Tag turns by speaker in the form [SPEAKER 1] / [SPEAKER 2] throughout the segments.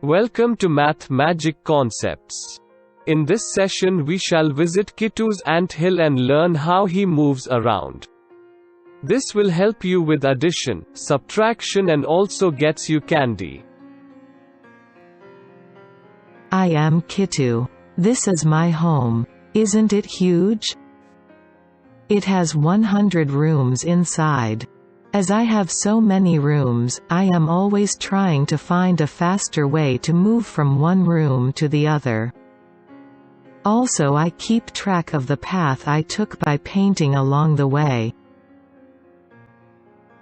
[SPEAKER 1] Welcome to Math Magic Concepts. In this session we shall visit Kittu's ant hill and learn how he moves around. This will help you with addition, subtraction and also gets you candy.
[SPEAKER 2] I am Kittu. This is my home. Isn't it huge? It has 100 rooms inside. As I have so many rooms, I am always trying to find a faster way to move from one room to the other. Also, I keep track of the path I took by painting along the way.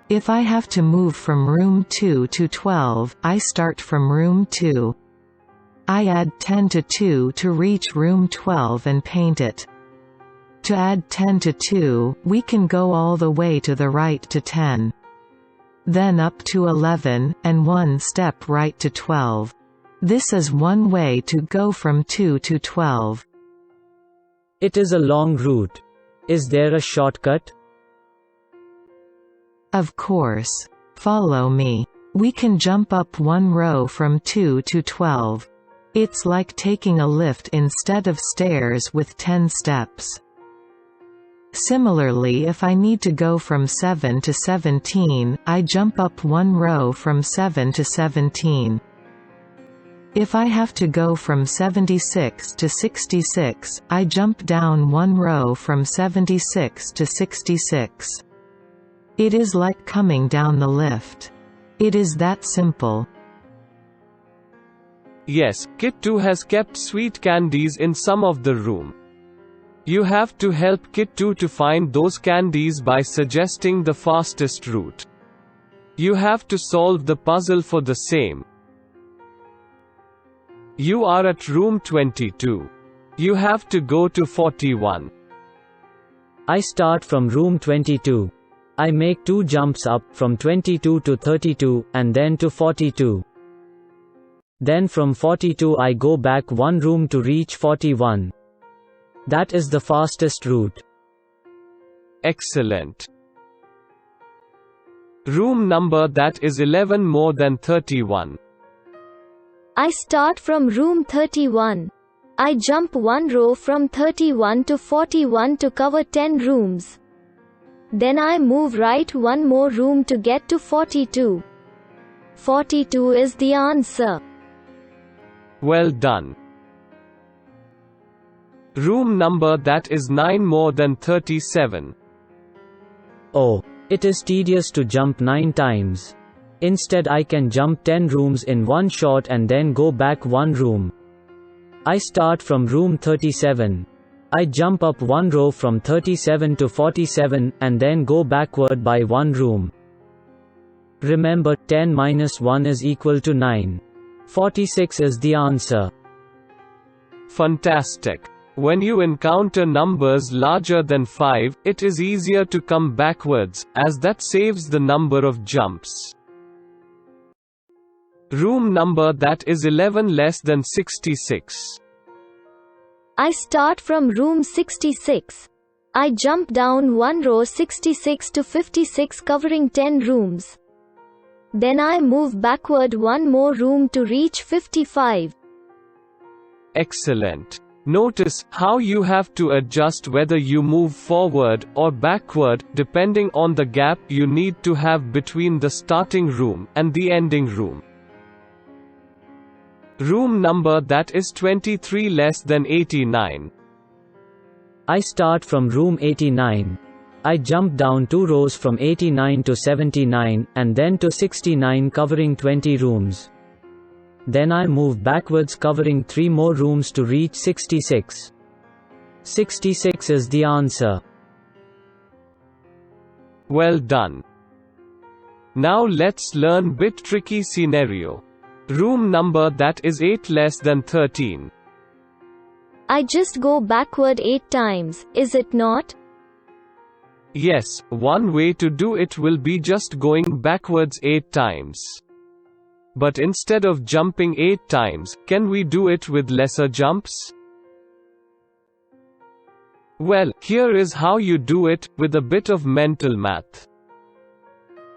[SPEAKER 2] If I have to move from room 2 to 12, I start from room 2. I add 10 to 2 to reach room 12 and paint it. To add 10 to 2, we can go all the way to the right to 10. Then up to 11, and one step right to 12. This is one way to go from 2 to 12.
[SPEAKER 3] It is a long route. Is there a shortcut?
[SPEAKER 2] Of course. Follow me. We can jump up one row from 2 to 12. It's like taking a lift instead of stairs with 10 steps. Similarly, if I need to go from 7 to 17, I jump up one row from 7 to 17. If I have to go from 76 to 66, I jump down one row from 76 to 66. It is like coming down the lift. It is that simple.
[SPEAKER 1] Yes, Kittu has kept sweet candies in some of the room. You have to help Kittu to find those candies by suggesting the fastest route. You have to solve the puzzle for the same. You are at room 22. You have to go to 41.
[SPEAKER 3] I start from room 22. I make 2 jumps up, from 22 to 32, and then to 42. Then from 42 I go back one room to reach 41. That is the fastest route.
[SPEAKER 1] Excellent. Room number that is 11 more than 31.
[SPEAKER 4] I start from room 31. I jump one row from 31 to 41 to cover 10 rooms. Then I move right one more room to get to 42. 42 is the answer.
[SPEAKER 1] Well done. Room number that is 9 more than 37.
[SPEAKER 3] Oh, it is tedious to jump 9 times. Instead I can jump 10 rooms in one shot and then go back one room. I start from room 37. I jump up one row from 37 to 47, and then go backward by one room. Remember, 10 minus 1 is equal to 9. 46 is the answer.
[SPEAKER 1] Fantastic. When you encounter numbers larger than 5, it is easier to come backwards, as that saves the number of jumps. Room number that is 11 less than 66.
[SPEAKER 4] I start from room 66. I jump down one row 66 to 56 covering 10 rooms. Then I move backward one more room to reach 55.
[SPEAKER 1] Excellent. Notice how you have to adjust whether you move forward or backward, depending on the gap you need to have between the starting room and the ending room. Room number that is 23 less than 89.
[SPEAKER 3] I start from room 89. I jump down 2 rows from 89 to 79, and then to 69 covering 20 rooms. Then I move backwards covering 3 more rooms to reach 66. 66 is the answer.
[SPEAKER 1] Well done. Now let's learn bit tricky scenario. Room number that is 8 less than 13.
[SPEAKER 4] I just go backward 8 times, is it not?
[SPEAKER 1] Yes, one way to do it will be just going backwards 8 times. But instead of jumping 8 times, can we do it with lesser jumps? Well, here is how you do it, with a bit of mental math.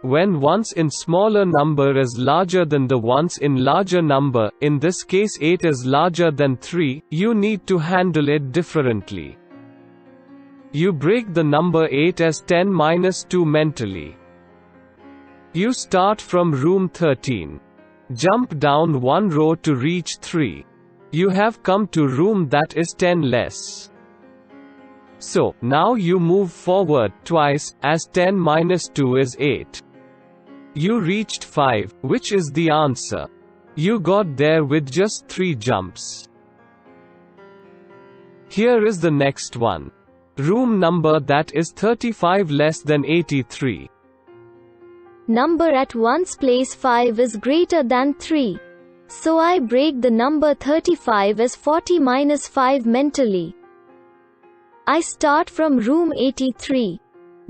[SPEAKER 1] When ones in smaller number is larger than the ones in larger number, in this case 8 is larger than 3, you need to handle it differently. You break the number 8 as 10 minus 2 mentally. You start from room 13. Jump down one row to reach 3. You have come to room that is 10 less. So, now you move forward twice, as 10 minus 2 is 8. You reached 5, which is the answer. You got there with just 3 jumps. Here is the next one. Room number that is 35 less than 83.
[SPEAKER 4] Number at ones place 5 is greater than 3. So I break the number 35 as 40 minus 5 mentally. I start from room 83.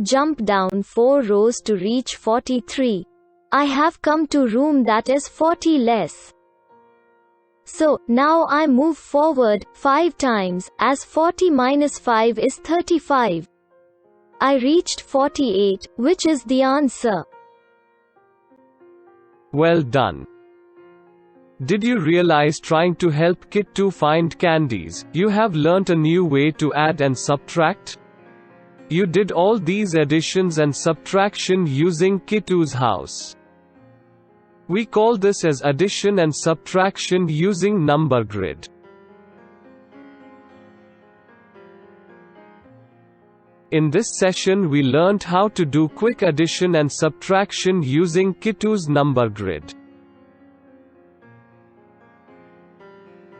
[SPEAKER 4] Jump down 4 rows to reach 43. I have come to room that is 40 less. So, now I move forward 5 times, as 40 minus 5 is 35. I reached 48, which is the answer.
[SPEAKER 1] Well done. Did you realize trying to help Kit 2 find candies, you have learnt a new way to add and subtract? You did all these additions and subtraction using Kit 2's house. We call this as addition and subtraction using number grid. In this session we learnt how to do quick addition and subtraction using Kit 2's number grid.